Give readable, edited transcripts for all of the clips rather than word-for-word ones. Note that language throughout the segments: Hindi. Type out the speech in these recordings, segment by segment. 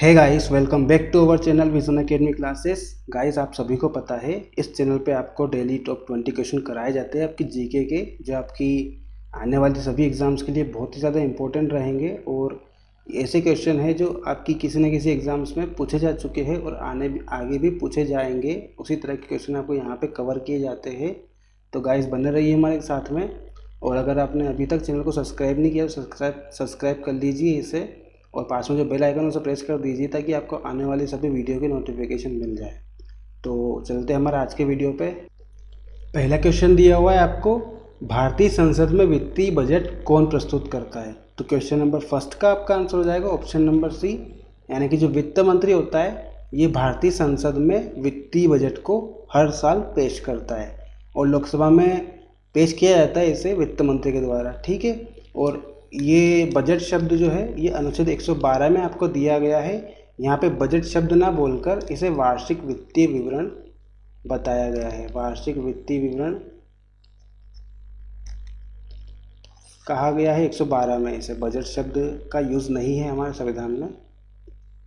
Hey guys, welcome back to our channel Vision Academy classes. Guys, आप सभी को पता है इस चैनल पे आपको डेली टॉप 20 क्वेश्चन कराए जाते हैं आपकी जीके के, जो आपकी आने वाली सभी एग्ज़ाम्स के लिए बहुत ही ज़्यादा इंपॉर्टेंट रहेंगे। और ऐसे क्वेश्चन है जो आपकी किसी न किसी एग्ज़ाम्स में पूछे जा चुके हैं और आगे भी पूछे जाएंगे। उसी तरह के क्वेश्चन आपको यहाँ पर कवर किए जाते हैं। तो गाइस, बने रहिए हमारे साथ में। और अगर आपने अभी तक चैनल को सब्सक्राइब नहीं किया तो सब्सक्राइब कर लीजिए इसे, और पास में जो बेल आइकन उसे प्रेस कर दीजिए ताकि आपको आने वाली सभी वीडियो की नोटिफिकेशन मिल जाए। तो चलते हैं हमारे आज के वीडियो पे। पहला क्वेश्चन दिया हुआ है आपको, भारतीय संसद में वित्तीय बजट कौन प्रस्तुत करता है। तो क्वेश्चन नंबर फर्स्ट का आपका आंसर हो जाएगा ऑप्शन नंबर सी, यानी कि जो वित्त मंत्री होता है ये भारतीय संसद में वित्तीय बजट को हर साल पेश करता है और लोकसभा में पेश किया जाता है इसे वित्त मंत्री के द्वारा। ठीक है, और ये बजट शब्द जो है ये अनुच्छेद 112 में आपको दिया गया है। यहाँ पे बजट शब्द ना बोलकर इसे वार्षिक वित्तीय विवरण बताया गया है। वार्षिक वित्तीय विवरण कहा गया है 112 में। इसे बजट शब्द का यूज़ नहीं है हमारे संविधान में,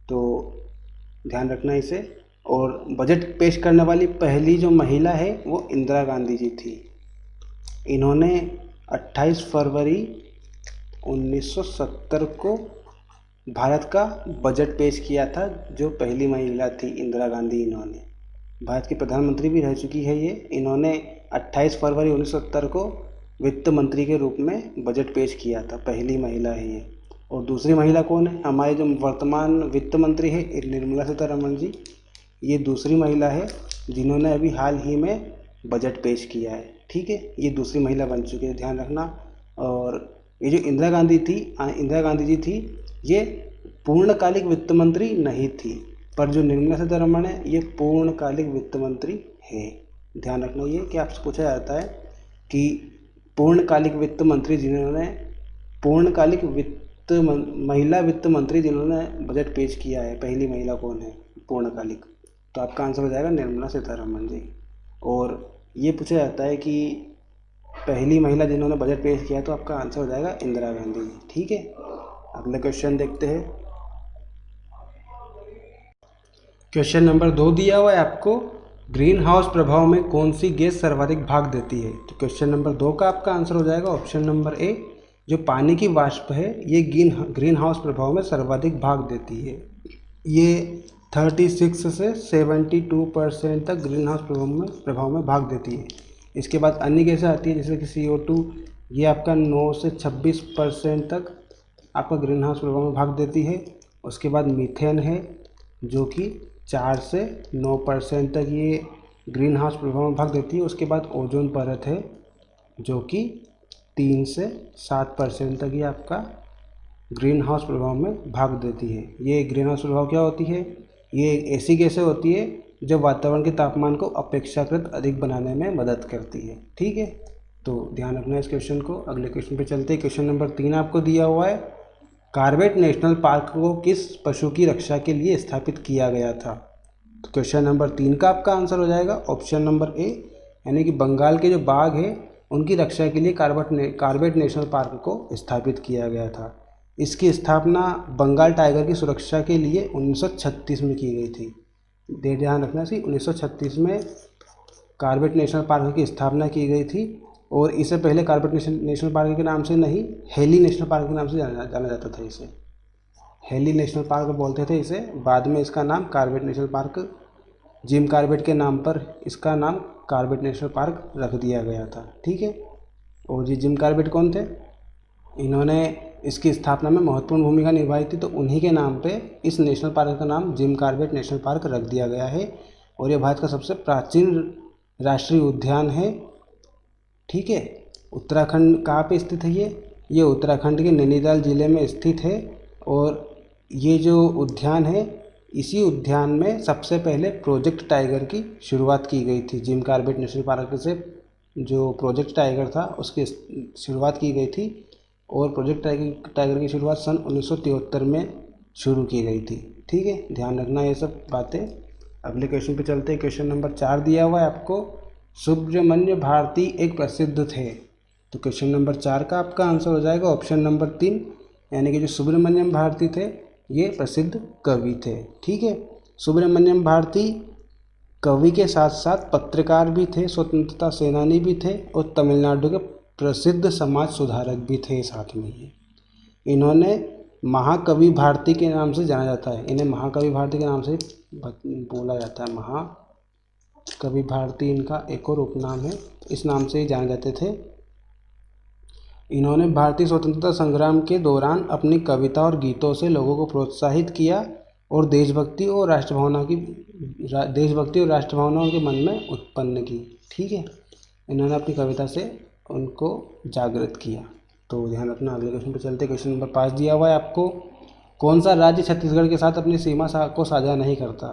तो ध्यान रखना इसे। और बजट पेश करने वाली पहली जो महिला है वो इंदिरा गांधी जी थी। इन्होंने 28 फरवरी 1970 को भारत का बजट पेश किया था। जो पहली महिला थी इंदिरा गांधी, इन्होंने भारत की प्रधानमंत्री भी रह चुकी है ये। इन्होंने 28 फरवरी 1970 को वित्त मंत्री के रूप में बजट पेश किया था, पहली महिला है ये। और दूसरी महिला कौन है, हमारे जो वर्तमान वित्त मंत्री है निर्मला सीतारमण जी, ये दूसरी महिला है जिन्होंने अभी हाल ही में बजट पेश किया है। ठीक है, ये दूसरी महिला बन चुकी है, ध्यान रखना। और ये जो इंदिरा गांधी जी थी ये पूर्णकालिक वित्त मंत्री नहीं थी, पर जो निर्मला सीतारमण है ये पूर्णकालिक वित्त मंत्री है। ध्यान रखना ये कि आपसे पूछा जाता है कि पूर्णकालिक वित्त मंत्री जिन्होंने महिला वित्त मंत्री जिन्होंने बजट पेश किया है, पहली महिला कौन है पूर्णकालिक। तो आपका आंसर हो जाएगा निर्मला सीतारमण जी। और ये पूछा जाता है कि पहली महिला जिन्होंने बजट पेश किया, तो आपका आंसर हो जाएगा इंदिरा गांधी जी। ठीक है, अगला क्वेश्चन देखते हैं। क्वेश्चन नंबर 2 दिया हुआ है आपको, ग्रीन हाउस प्रभाव में कौन सी गैस सर्वाधिक भाग देती है। तो क्वेश्चन नंबर 2 का आपका आंसर हो जाएगा ऑप्शन नंबर ए, जो पानी की वाष्प है ये ग्रीन हाउस प्रभाव में सर्वाधिक भाग देती है। ये 36 से 72% तक ग्रीन हाउस प्रभाव में भाग देती है। इसके बाद अन्य गैसें आती है जैसे कि CO2, ये आपका 9 से 26% तक आपका ग्रीन हाउस प्रभाव में भाग देती है। उसके बाद मीथेन है जो कि 4 से 9% तक ये ग्रीन हाउस प्रभाव में भाग देती है। उसके बाद ओजोन परत है जो कि 3 से 7% तक ये आपका ग्रीन हाउस प्रभाव में भाग देती है। ये ग्रीन हाउस प्रभाव क्या होती है, ये एक ऐसी गैसें होती है जो वातावरण के तापमान को अपेक्षाकृत अधिक बनाने में मदद करती है। ठीक है, तो ध्यान रखना इस क्वेश्चन को। अगले क्वेश्चन पे चलते हैं। क्वेश्चन नंबर 3 आपको दिया हुआ है, कॉर्बेट नेशनल पार्क को किस पशु की रक्षा के लिए स्थापित किया गया था। तो क्वेश्चन नंबर 3 का आपका आंसर हो जाएगा ऑप्शन नंबर ए, यानी कि बंगाल के जो बाघ है उनकी रक्षा के लिए कॉर्बेट नेशनल पार्क को स्थापित किया गया था। इसकी स्थापना बंगाल टाइगर की सुरक्षा के लिए 1936 में की गई थी। ध्यान रखना सी, 1936 में कॉर्बेट नेशनल पार्क की स्थापना की गई थी। और इसे पहले कॉर्बेट नेशनल पार्क के नाम से नहीं, हेली नेशनल पार्क के नाम से जाना जाता था। इसे हेली नेशनल पार्क बोलते थे इसे। बाद में इसका नाम Corbett national park, Jim Corbett के नाम पर इसका नाम कॉर्बेट नेशनल पार्क रख दिया गया था। ठीक है, और ये जिम कॉर्बेट कौन थे, इन्होंने इसकी स्थापना में महत्वपूर्ण भूमिका निभाई थी, तो उन्हीं के नाम पे इस नेशनल पार्क का नाम जिम कॉर्बेट नेशनल पार्क रख दिया गया है। और ये भारत का सबसे प्राचीन राष्ट्रीय उद्यान है। ठीक है, उत्तराखंड कहाँ पे स्थित है ये उत्तराखंड के नैनीताल ज़िले में स्थित है। और ये जो उद्यान है, इसी उद्यान में सबसे पहले प्रोजेक्ट टाइगर की शुरुआत की गई थी। जिम कॉर्बेट नेशनल पार्क से जो प्रोजेक्ट टाइगर था उसकी शुरुआत की गई थी। और प्रोजेक्ट टाइगर की शुरुआत सन 1973 में शुरू की गई थी। ठीक है, ध्यान रखना ये सब बातें। अगले क्वेश्चन पे चलते हैं। क्वेश्चन नंबर 4 दिया हुआ है आपको, सुब्रमण्य भारती एक प्रसिद्ध थे। तो क्वेश्चन नंबर 4 का आपका आंसर हो जाएगा ऑप्शन नंबर 3, यानी कि जो सुब्रमण्यम भारती थे ये प्रसिद्ध कवि थे। ठीक है, सुब्रमण्यम भारती कवि के साथ साथ पत्रकार भी थे, स्वतंत्रता सेनानी भी थे और तमिलनाडु के प्रसिद्ध समाज सुधारक भी थे साथ में ये। इन्होंने महाकवि भारती के नाम से जाना जाता है, इन्हें महाकवि भारती के नाम से बोला जाता है। महाकवि भारती इनका एक और उपनाम है, इस नाम से ही जाने जाते थे। इन्होंने भारतीय स्वतंत्रता संग्राम के दौरान अपनी कविता और गीतों से लोगों को प्रोत्साहित किया और देशभक्ति और राष्ट्रभावना उनके मन में उत्पन्न की। ठीक है, इन्होंने अपनी कविता से उनको जागृत किया। तो ध्यान रखना। अगले क्वेश्चन पर चलते। क्वेश्चन नंबर 5 दिया हुआ है आपको, कौन सा राज्य छत्तीसगढ़ के साथ अपनी सीमा को साझा नहीं करता?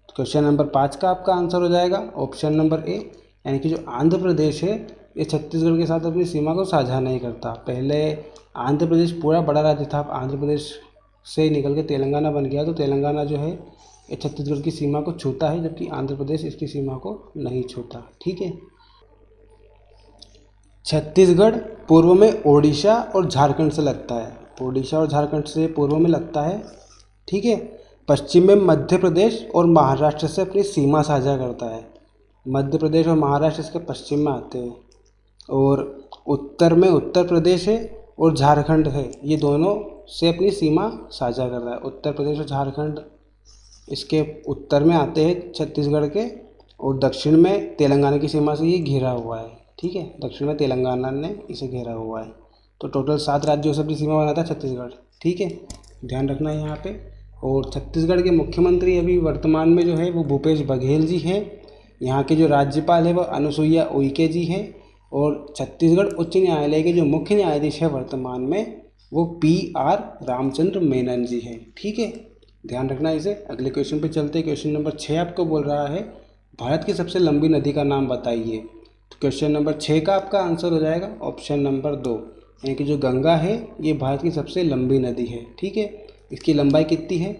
तो क्वेश्चन नंबर 5 का आपका आंसर हो जाएगा ऑप्शन नंबर ए, यानी कि जो आंध्र प्रदेश है ये छत्तीसगढ़ के साथ अपनी सीमा को साझा नहीं करता। पहले आंध्र प्रदेश पूरा बड़ा राज्य था, अब आंध्र प्रदेश से निकल के तेलंगाना बन गया, तो तेलंगाना जो है ये छत्तीसगढ़ की सीमा को छूता है, जबकि आंध्र प्रदेश इसकी सीमा को नहीं छूता। ठीक है, छत्तीसगढ़ पूर्व में ओडिशा और झारखंड से लगता है, ओडिशा और झारखंड से पूर्व में लगता है। ठीक है, पश्चिम में मध्य प्रदेश और महाराष्ट्र से अपनी सीमा साझा करता है, मध्य प्रदेश और महाराष्ट्र इसके पश्चिम में आते हैं, और उत्तर में उत्तर प्रदेश है और झारखंड है, ये दोनों से अपनी सीमा साझा कर रहा है। उत्तर प्रदेश और झारखंड इसके उत्तर में आते हैं छत्तीसगढ़ के, और दक्षिण में तेलंगाना की सीमा से ये घिरा हुआ है। ठीक है, दक्षिण में तेलंगाना ने इसे घेरा हुआ है। तो टोटल 7 राज्यों से अपनी सीमा बनाता है छत्तीसगढ़। ठीक है, ध्यान रखना है यहाँ पे। और छत्तीसगढ़ के मुख्यमंत्री अभी वर्तमान में जो है वो भूपेश बघेल जी हैं। यहाँ के जो राज्यपाल है वो अनुसुईया उइके जी हैं, और छत्तीसगढ़ उच्च न्यायालय के जो मुख्य न्यायाधीश है वर्तमान में वो PR रामचंद्र मेनन जी हैं। ठीक है, ध्यान रखना इसे। अगले क्वेश्चन पे चलते हैं। क्वेश्चन नंबर 6 आपको बोल रहा है भारत की सबसे लंबी नदी का नाम बताइए। तो क्वेश्चन नंबर 6 का आपका आंसर हो जाएगा ऑप्शन नंबर 2, यानी कि जो गंगा है ये भारत की सबसे लंबी नदी है। ठीक है, इसकी लंबाई कितनी है?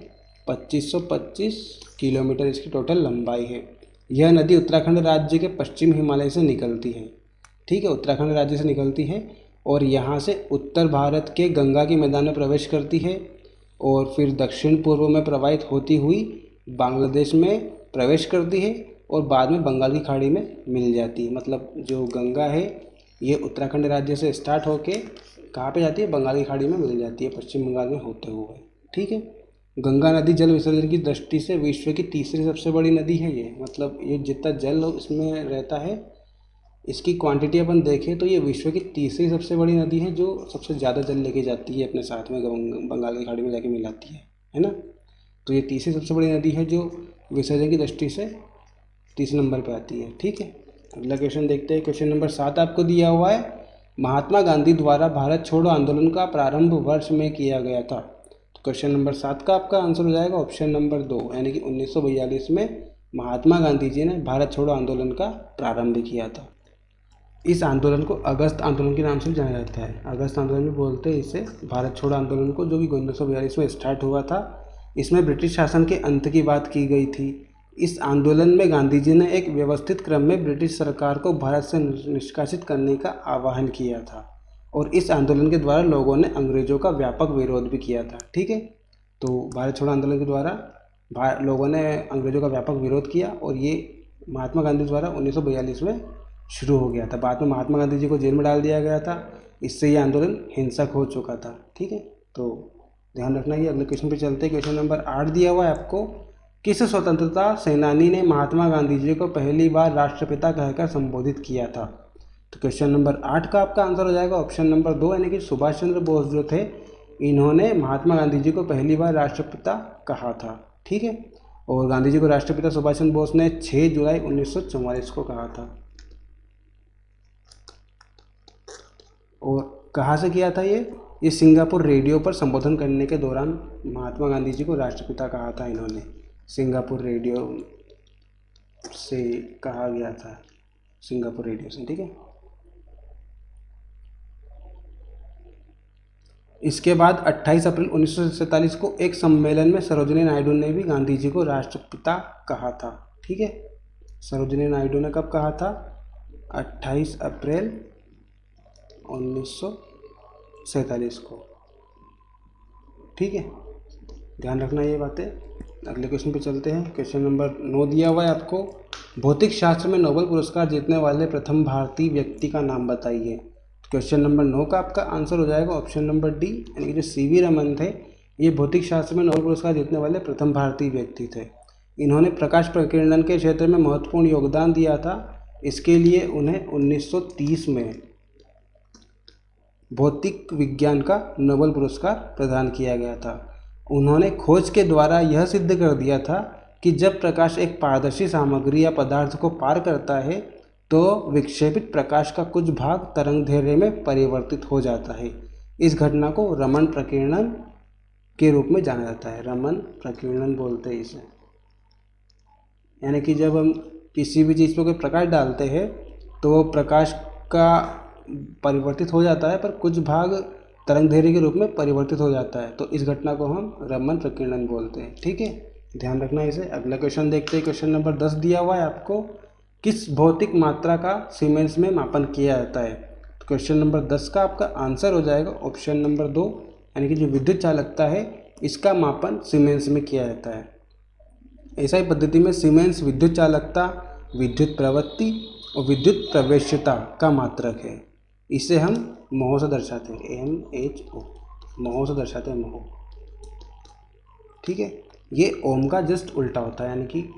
2525 किलोमीटर इसकी टोटल लंबाई है। यह नदी उत्तराखंड राज्य के पश्चिम हिमालय से निकलती है। ठीक है, उत्तराखंड राज्य से निकलती है और यहाँ से उत्तर भारत के गंगा के मैदान में प्रवेश करती है, और फिर दक्षिण पूर्व में प्रवाहित होती हुई बांग्लादेश में प्रवेश करती है, और बाद में बंगाल की खाड़ी में मिल जाती है। मतलब जो गंगा है ये उत्तराखंड राज्य से स्टार्ट होके कहाँ पे जाती है? बंगाल की खाड़ी में मिल जाती है, पश्चिम बंगाल में होते हुए। ठीक है, गंगा नदी जल विसर्जन की दृष्टि से विश्व की तीसरी सबसे बड़ी नदी है ये। मतलब ये जितना जल इसमें रहता है, इसकी क्वांटिटी अपन देखें तो ये विश्व की तीसरी सबसे बड़ी नदी है, जो सबसे ज़्यादा जल लेके जाती है अपने साथ में, बंगाल की खाड़ी में जाके मिलाती है ना। तो ये तीसरी सबसे बड़ी नदी है जो विसर्जन की दृष्टि से तीसरे नंबर पे आती है। ठीक है, अगला क्वेश्चन देखते हैं। क्वेश्चन नंबर 7 आपको दिया हुआ है, महात्मा गांधी द्वारा भारत छोड़ो आंदोलन का प्रारंभ वर्ष में किया गया था। तो क्वेश्चन नंबर 7 का आपका आंसर हो जाएगा ऑप्शन नंबर 2, यानी कि 1942 में महात्मा गांधी जी ने भारत छोड़ो आंदोलन का प्रारंभ किया था। इस आंदोलन को अगस्त आंदोलन के नाम से जाना जाता है। अगस्त आंदोलन भी बोलते हैं इसे, भारत छोड़ो आंदोलन को, जो कि 1942 में स्टार्ट हुआ था। इसमें ब्रिटिश शासन के अंत की बात की गई थी। इस आंदोलन में गांधी जी ने एक व्यवस्थित क्रम में ब्रिटिश सरकार को भारत से निष्कासित करने का आह्वान किया था, और इस आंदोलन के द्वारा लोगों ने अंग्रेज़ों का व्यापक विरोध भी किया था। ठीक है, तो भारत छोड़ो आंदोलन के द्वारा लोगों ने अंग्रेज़ों का व्यापक विरोध किया, और ये महात्मा गांधी द्वारा 1942 में शुरू हो गया था। बाद में महात्मा गांधी जी को जेल में डाल दिया गया था, इससे ये आंदोलन हिंसक हो चुका था। ठीक है, तो ध्यान रखना। ये अगले क्वेश्चन पे चलते हैं। क्वेश्चन नंबर 8 दिया हुआ है आपको, किस स्वतंत्रता सेनानी ने महात्मा गांधी जी को पहली बार राष्ट्रपिता कहकर संबोधित किया था? तो क्वेश्चन नंबर 8 का आपका आंसर हो जाएगा ऑप्शन नंबर 2, यानी कि सुभाष चंद्र बोस जो थे, इन्होंने महात्मा गांधी जी को पहली बार राष्ट्रपिता कहा था। ठीक है, और गांधी जी को राष्ट्रपिता सुभाष चंद्र बोस ने 6 जुलाई 1944 को कहा था। और कहाँ से किया था ये सिंगापुर रेडियो पर संबोधन करने के दौरान महात्मा गांधी जी को राष्ट्रपिता कहा था इन्होंने, सिंगापुर रेडियो से कहा गया था, सिंगापुर रेडियो से। ठीक है, इसके बाद 28 अप्रैल 1947 को एक सम्मेलन में सरोजिनी नायडू ने भी गांधी जी को राष्ट्रपिता कहा था। ठीक है, सरोजिनी नायडू ने कब कहा था? 28 अप्रैल 1947 को। ठीक है, ध्यान रखना ये बातें। अगले क्वेश्चन पे चलते हैं। क्वेश्चन नंबर 9 दिया हुआ है आपको, भौतिक शास्त्र में नोबेल पुरस्कार जीतने वाले प्रथम भारतीय व्यक्ति का नाम बताइए। क्वेश्चन नंबर 9 का आपका आंसर हो जाएगा ऑप्शन नंबर डी, यानी कि जो सीवी रमन थे, ये भौतिक शास्त्र में नोबेल पुरस्कार जीतने वाले प्रथम भारतीय व्यक्ति थे। इन्होंने प्रकाश प्रकीर्णन के क्षेत्र में महत्वपूर्ण योगदान दिया था। इसके लिए उन्हें 1930 में भौतिक विज्ञान का नोबेल पुरस्कार प्रदान किया गया था। उन्होंने खोज के द्वारा यह सिद्ध कर दिया था कि जब प्रकाश एक पारदर्शी सामग्री या पदार्थ को पार करता है तो विक्षेपित प्रकाश का कुछ भाग तरंगदैर्घ्य में परिवर्तित हो जाता है। इस घटना को रमन प्रकीर्णन के रूप में जाना जाता है। रमन प्रकीर्णन बोलते हैं इसे, यानी कि जब हम किसी भी चीज़ पर कोई प्रकाश डालते हैं तो वो प्रकाश का परिवर्तित हो जाता है, पर कुछ भाग तरंगदैर्घ्य के रूप में परिवर्तित हो जाता है, तो इस घटना को हम रमन प्रकीर्णन बोलते हैं। ठीक है, ध्यान रखना इसे। अगला क्वेश्चन देखते हैं। क्वेश्चन नंबर 10 दिया हुआ है आपको, किस भौतिक मात्रा का सीमेंस में मापन किया जाता है। तो क्वेश्चन नंबर 10 का आपका आंसर हो जाएगा ऑप्शन नंबर 2, यानी कि जो विद्युत चालकता है इसका मापन सीमेंस में किया जाता है। ऐसा ही पद्धति में सीमेंस विद्युत चालकता, विद्युत प्रवृत्ति और विद्युत प्रवेश्यता का मात्रक है। इसे हम महो से दर्शाते हैं, MHO, महो से दर्शाते हैं, महो। ठीक है, ये ओम का जस्ट उल्टा होता है, यानी कि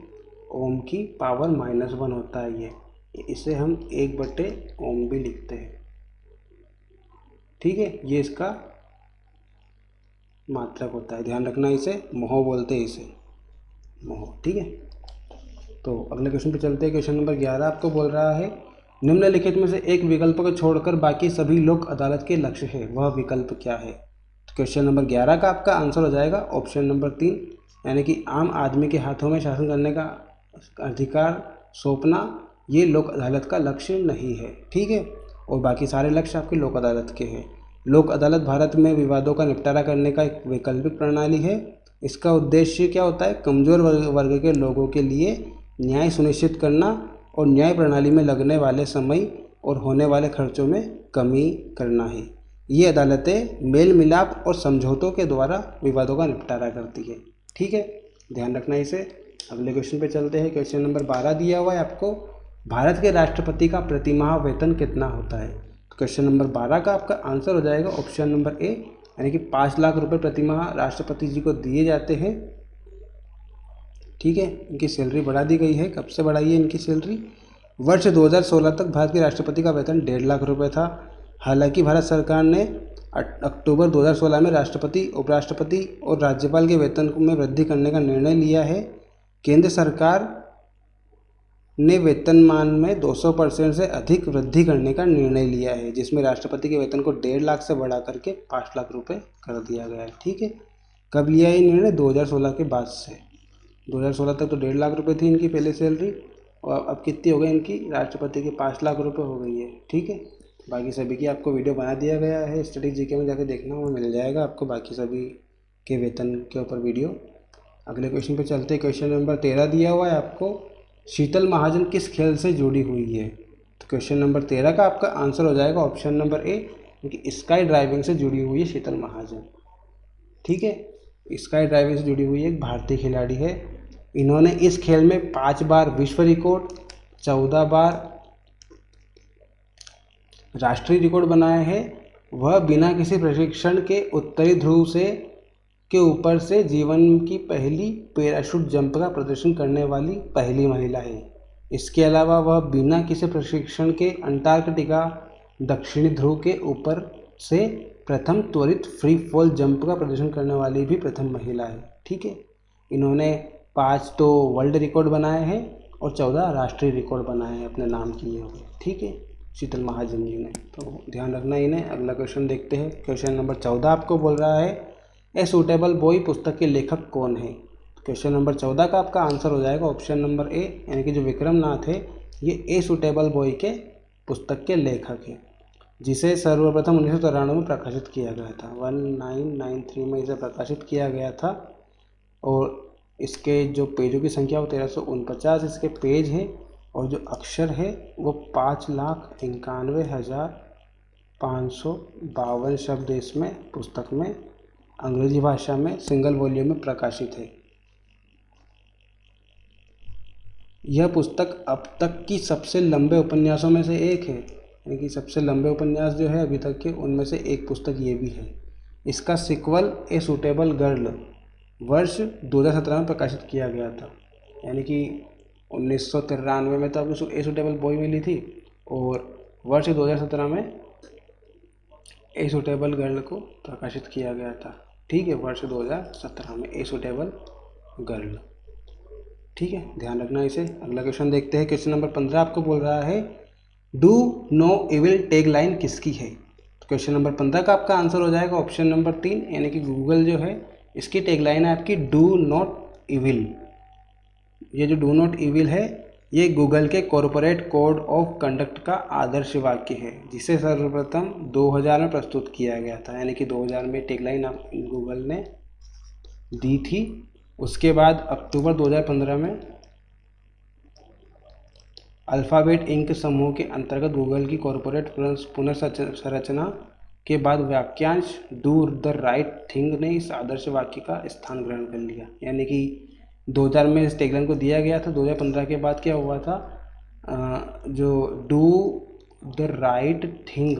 ओम की पावर -1 होता है ये। इसे हम 1/ओम भी लिखते हैं। ठीक है, ये इसका मात्रक होता है, ध्यान रखना इसे, महो बोलते हैं इसे, महो। ठीक है, तो अगले क्वेश्चन पे चलते हैं। क्वेश्चन नंबर 11 आपको बोल रहा है, निम्नलिखित में से एक विकल्प को छोड़कर बाकी सभी लोक अदालत के लक्ष्य है, वह विकल्प क्या है। तो क्वेश्चन नंबर 11 का आपका आंसर हो जाएगा ऑप्शन नंबर 3, यानी कि आम आदमी के हाथों में शासन करने का अधिकार सौंपना, ये लोक अदालत का लक्ष्य नहीं है। ठीक है, और बाकी सारे लक्ष्य आपके लोक अदालत के हैं। लोक अदालत भारत में विवादों का निपटारा करने का एक वैकल्पिक प्रणाली है। इसका उद्देश्य क्या होता है, कमज़ोर वर्ग के लोगों के लिए न्याय सुनिश्चित करना और न्याय प्रणाली में लगने वाले समय और होने वाले खर्चों में कमी करना है। ये अदालतें मेल मिलाप और समझौतों के द्वारा विवादों का निपटारा करती है। ठीक है, ध्यान रखना इसे। अगले क्वेश्चन पे चलते हैं। क्वेश्चन नंबर 12 दिया हुआ है आपको, भारत के राष्ट्रपति का प्रतिमाह वेतन कितना होता है। तो क्वेश्चन नंबर 12 का आपका आंसर हो जाएगा ऑप्शन नंबर ए, यानी कि 5 लाख रुपये प्रतिमाह राष्ट्रपति जी को दिए जाते हैं। ठीक है, इनकी सैलरी बढ़ा दी गई है। कब से बढ़ाई है इनकी सैलरी, वर्ष 2016 तक भारत के राष्ट्रपति का वेतन 1.5 लाख रुपये था। हालांकि भारत सरकार ने अक्टूबर 2016 में राष्ट्रपति, उपराष्ट्रपति और राज्यपाल के वेतन में वृद्धि करने का निर्णय लिया है। केंद्र सरकार ने वेतनमान में 200% से अधिक वृद्धि करने का निर्णय लिया है, जिसमें राष्ट्रपति के वेतन को 1.5 लाख से बढ़ा करके 5 लाख रुपये कर दिया गया है। ठीक है, कब लिया ये निर्णय, 2016 के बाद से। 2016 तक तो 1.5 लाख रुपये थी इनकी पहले सैलरी, और अब कितनी हो गई इनकी, राष्ट्रपति की 5 लाख रुपये हो गई है। ठीक है, बाकी सभी की आपको वीडियो बना दिया गया है, स्टडी जीके में जाके देखना, वो मिल जाएगा आपको बाकी सभी के वेतन के ऊपर वीडियो। अगले क्वेश्चन पे चलते हैं। क्वेश्चन नंबर 13 दिया हुआ है आपको, शीतल महाजन किस खेल से जुड़ी हुई है। तो क्वेश्चन नंबर 13 का आपका आंसर हो जाएगा ऑप्शन नंबर ए, क्योंकि स्काई ड्राइविंग से जुड़ी हुई है शीतल महाजन। ठीक है, स्काई ड्राइविंग से जुड़ी हुई एक भारतीय खिलाड़ी है। इन्होंने इस खेल में 5 बार विश्व रिकॉर्ड, 14 बार राष्ट्रीय रिकॉर्ड बनाया है। वह बिना किसी प्रशिक्षण के उत्तरी ध्रुव के ऊपर से जीवन की पहली पैराशूट जंप का प्रदर्शन करने वाली पहली महिला है। इसके अलावा वह बिना किसी प्रशिक्षण के अंटार्कटिका दक्षिणी ध्रुव के ऊपर से प्रथम त्वरित फ्री फॉल जंप का प्रदर्शन करने वाली भी प्रथम महिला है। ठीक है, इन्होंने 5 तो वर्ल्ड रिकॉर्ड बनाए हैं और 14 राष्ट्रीय रिकॉर्ड बनाए हैं अपने नाम किए हुए। ठीक है, शीतल महाजन जी ने, तो ध्यान रखना इन्हें। अगला क्वेश्चन देखते हैं। क्वेश्चन नंबर 14 आपको बोल रहा है, ए सूटेबल बॉय पुस्तक के लेखक कौन है। क्वेश्चन नंबर 14 का आपका आंसर हो जाएगा ऑप्शन नंबर ए, यानी कि जो विक्रमनाथ है ये ए सूटेबल बॉय के पुस्तक के लेखक है, जिसे सर्वप्रथम 1993 में प्रकाशित किया गया था। 1993 में इसे प्रकाशित किया गया था और इसके जो पेजों की संख्या वो 1349 इसके पेज है और जो अक्षर है वो 5,91,552 शब्द इसमें पुस्तक में अंग्रेजी भाषा में सिंगल वॉल्यूम में प्रकाशित है। यह पुस्तक अब तक की सबसे लंबे उपन्यासों में से एक है, यानी कि सबसे लंबे उपन्यास जो है अभी तक के उनमें से एक पुस्तक ये भी है। इसका सिक्वल ए सूटेबल गर्ल वर्ष 2017 में प्रकाशित किया गया था, यानी कि 1993 में तो आपको ए सूटेबल बॉय मिली थी और वर्ष 2017 में ए सूटेबल गर्ल को प्रकाशित किया गया था। ठीक है, वर्ष 2017 में ए सूटेबल गर्ल। ठीक है, ध्यान रखना इसे। अगला क्वेश्चन देखते हैं। क्वेश्चन नंबर 15 आपको बोल रहा है डू नो इविल टैगलाइन किसकी है। तो क्वेश्चन नंबर 15 का आपका आंसर हो जाएगा ऑप्शन नंबर 3, यानी कि गूगल जो है इसकी टैगलाइन है आपकी डू नॉट इविल। ये जो डू नॉट इविल है ये गूगल के कॉरपोरेट कोड ऑफ कंडक्ट का आदर्श वाक्य है, जिसे सर्वप्रथम 2000 में प्रस्तुत किया गया था, यानी कि 2000 में टैगलाइन गूगल ने दी थी। उसके बाद अक्टूबर 2015 में अल्फ़ाबेट इंक समूह के अंतर्गत गूगल की कॉरपोरेट पुनर्संरचना के बाद वाक्यांश डू द राइट थिंग ने इस आदर्श वाक्य का स्थान ग्रहण कर लिया। यानी कि 2000 में इस टैगलाइन को दिया गया था, 2015 के बाद क्या हुआ था, जो डू द राइट थिंग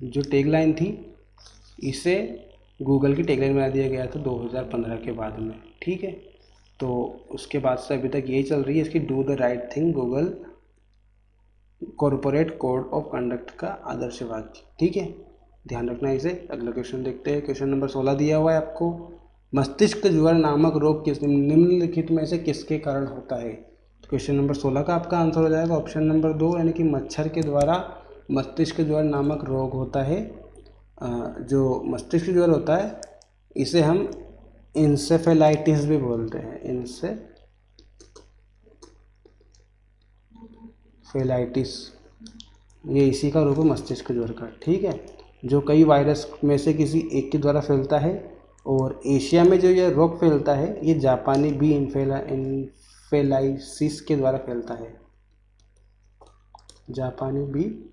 जो टैगलाइन थी इसे गूगल की टैगलाइन बना दिया गया था 2015 के बाद में। ठीक है, तो उसके बाद से अभी तक यही चल रही है इसकी do the right thing Google corporate code of conduct का आदर्श वाक्य। ठीक है, ध्यान रखना इसे। अगला क्वेश्चन देखते हैं। क्वेश्चन नंबर 16 दिया हुआ है आपको, मस्तिष्क ज्वर नामक रोग किस निम्नलिखित में से किसके कारण होता है। तो क्वेश्चन नंबर 16 का आपका आंसर हो जाएगा ऑप्शन नंबर 2, यानी कि मच्छर के द्वारा मस्तिष्क ज्वर नामक रोग होता है। जो मस्तिष्क ज्वर होता है इसे हम इंसेफेलाइटिस भी बोलते हैं, इंसेफेलाइटिस, ये इसी का रूप है मस्तिष्क ज्वर का। ठीक है, जो कई वायरस में से किसी एक के द्वारा फैलता है और एशिया में जो यह रोग फैलता है ये जापानी बी इन्फेलाइसिस के द्वारा फैलता है। जापानी बी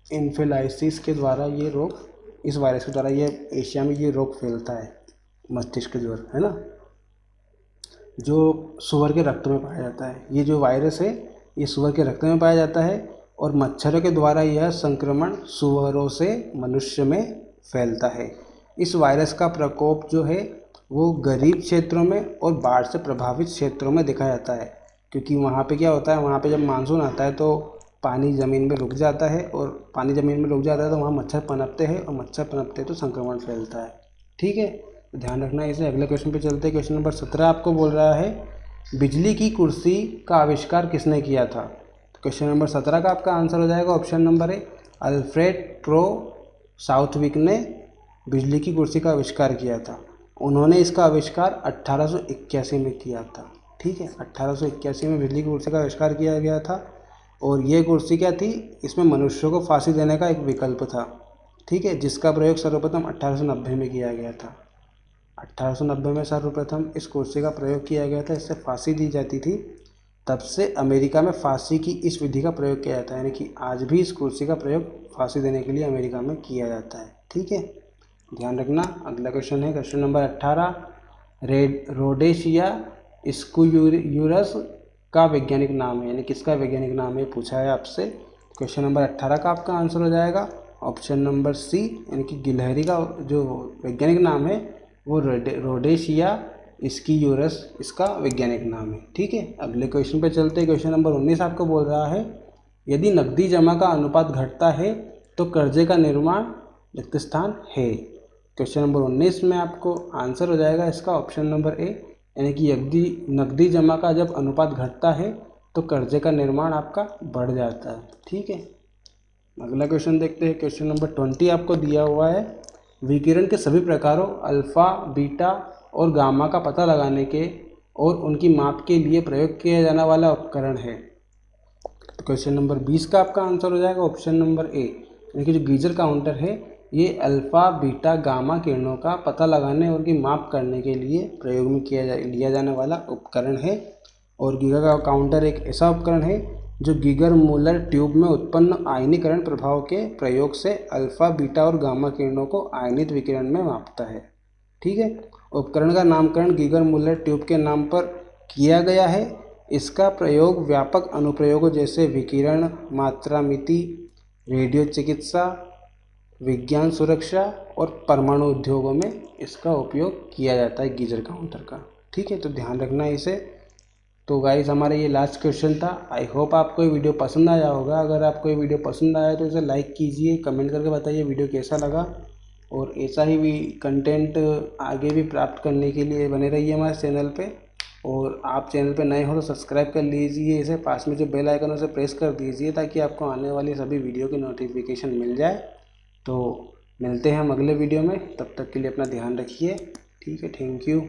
इन्फेलाइसिस के द्वारा ये रोग, इस वायरस के द्वारा ये एशिया में ये रोग फैलता है, मस्तिष्क ज्वर, है ना, जो सूअर के रक्त में पाया जाता है। ये जो वायरस है ये सूअर के रक्त में पाया जाता है और मच्छरों के द्वारा यह संक्रमण सूअरों से मनुष्य में फैलता है। इस वायरस का प्रकोप जो है वो गरीब क्षेत्रों में और बाढ़ से प्रभावित क्षेत्रों में देखा जाता है, क्योंकि वहाँ पे क्या होता है, वहाँ पे जब मानसून आता है तो पानी ज़मीन में रुक जाता है और पानी ज़मीन में रुक जाता है तो वहाँ मच्छर पनपते हैं और मच्छर पनपते हैं तो संक्रमण फैलता है। ठीक है, तो ध्यान रखना इसे। अगले क्वेश्चन पे चलते हैं। क्वेश्चन नंबर 17 आपको बोल रहा है बिजली की कुर्सी का आविष्कार किसने किया था। तो क्वेश्चन नंबर 17 का आपका आंसर हो जाएगा option number A, Alfred pro Southwick ने बिजली की कुर्सी का आविष्कार किया था। उन्होंने इसका आविष्कार 1881 में किया था। ठीक है, 1881 में बिजली की कुर्सी का आविष्कार किया गया था और ये कुर्सी क्या थी, इसमें मनुष्यों को फांसी देने का एक विकल्प था। ठीक है, जिसका प्रयोग सर्वप्रथम 1890 में किया गया था। 1890 में सर्वप्रथम इस कुर्सी का प्रयोग किया गया था, इससे फांसी दी जाती थी। तब से अमेरिका में फांसी की इस विधि का प्रयोग किया जाता है, यानी कि आज भी इस कुर्सी का प्रयोग फांसी देने के लिए अमेरिका में किया जाता है। ठीक है, ध्यान रखना। अगला क्वेश्चन है क्वेश्चन नंबर 18, रोडेशिया स्क्यूयूरस का वैज्ञानिक नाम है, यानी किसका वैज्ञानिक नाम है पूछा है आपसे। क्वेश्चन नंबर 18 का आपका आंसर हो जाएगा ऑप्शन नंबर सी, यानी कि गिलहरी का जो वैज्ञानिक नाम है वो रोडेशिया स्क्यूयूरस इसका वैज्ञानिक नाम है। ठीक है, अगले क्वेश्चन पे चलते हैं। क्वेश्चन नंबर 19 आपको बोल रहा है यदि नकदी जमा का अनुपात घटता है तो कर्जे का निर्माण रिक्त स्थान है। क्वेश्चन नंबर 19 में आपको आंसर हो जाएगा इसका ऑप्शन नंबर ए, यानी कि नकदी जमा का जब अनुपात घटता है तो कर्जे का निर्माण आपका बढ़ जाता है। ठीक है, अगला क्वेश्चन देखते हैं। क्वेश्चन नंबर 20 आपको दिया हुआ है विकिरण के सभी प्रकारों अल्फ़ा, बीटा और गामा का पता लगाने के और उनकी माप के लिए प्रयोग किया जाने वाला उपकरण है। तो क्वेश्चन नंबर 20 का आपका आंसर हो जाएगा ऑप्शन नंबर ए, यानी कि जो गीजर काउंटर है ये अल्फ़ा, बीटा, गामा किरणों का पता लगाने और उनकी माप करने के लिए प्रयोग में लिया जाने वाला उपकरण है। और गीजर का काउंटर एक ऐसा उपकरण है जो गीगर मूलर ट्यूब में उत्पन्न आयनीकरण प्रभाव के प्रयोग से अल्फा बीटा और गामा किरणों को आयनित विकिरण में मापता है। ठीक है। उपकरण का नामकरण गीगर मूलर ट्यूब के नाम पर किया गया है। इसका प्रयोग व्यापक अनुप्रयोगों जैसे विकिरण, मात्रा मिति, रेडियो चिकित्सा, विज्ञान सुरक्षा और परमाणु उद्योगों में इसका उपयोग किया जाता है गीजर काउंटर का। ठीक है, तो ध्यान रखना इसे। तो गाइस हमारा ये लास्ट क्वेश्चन था। आई होप आपको ये वीडियो पसंद आया होगा। अगर आपको ये वीडियो पसंद आया तो इसे लाइक कीजिए, कमेंट करके बताइए वीडियो कैसा लगा, और ऐसा ही भी कंटेंट आगे भी प्राप्त करने के लिए बने रहिए हमारे चैनल पे। और आप चैनल पे नए हो तो सब्सक्राइब कर लीजिए इसे, पास में जो बेल आइकन है उसे प्रेस कर दीजिए ताकि आपको आने वाली सभी वीडियो की नोटिफिकेशन मिल जाए। तो मिलते हैं हम अगले वीडियो में, तब तक के लिए अपना ध्यान रखिए। ठीक है, थैंक यू।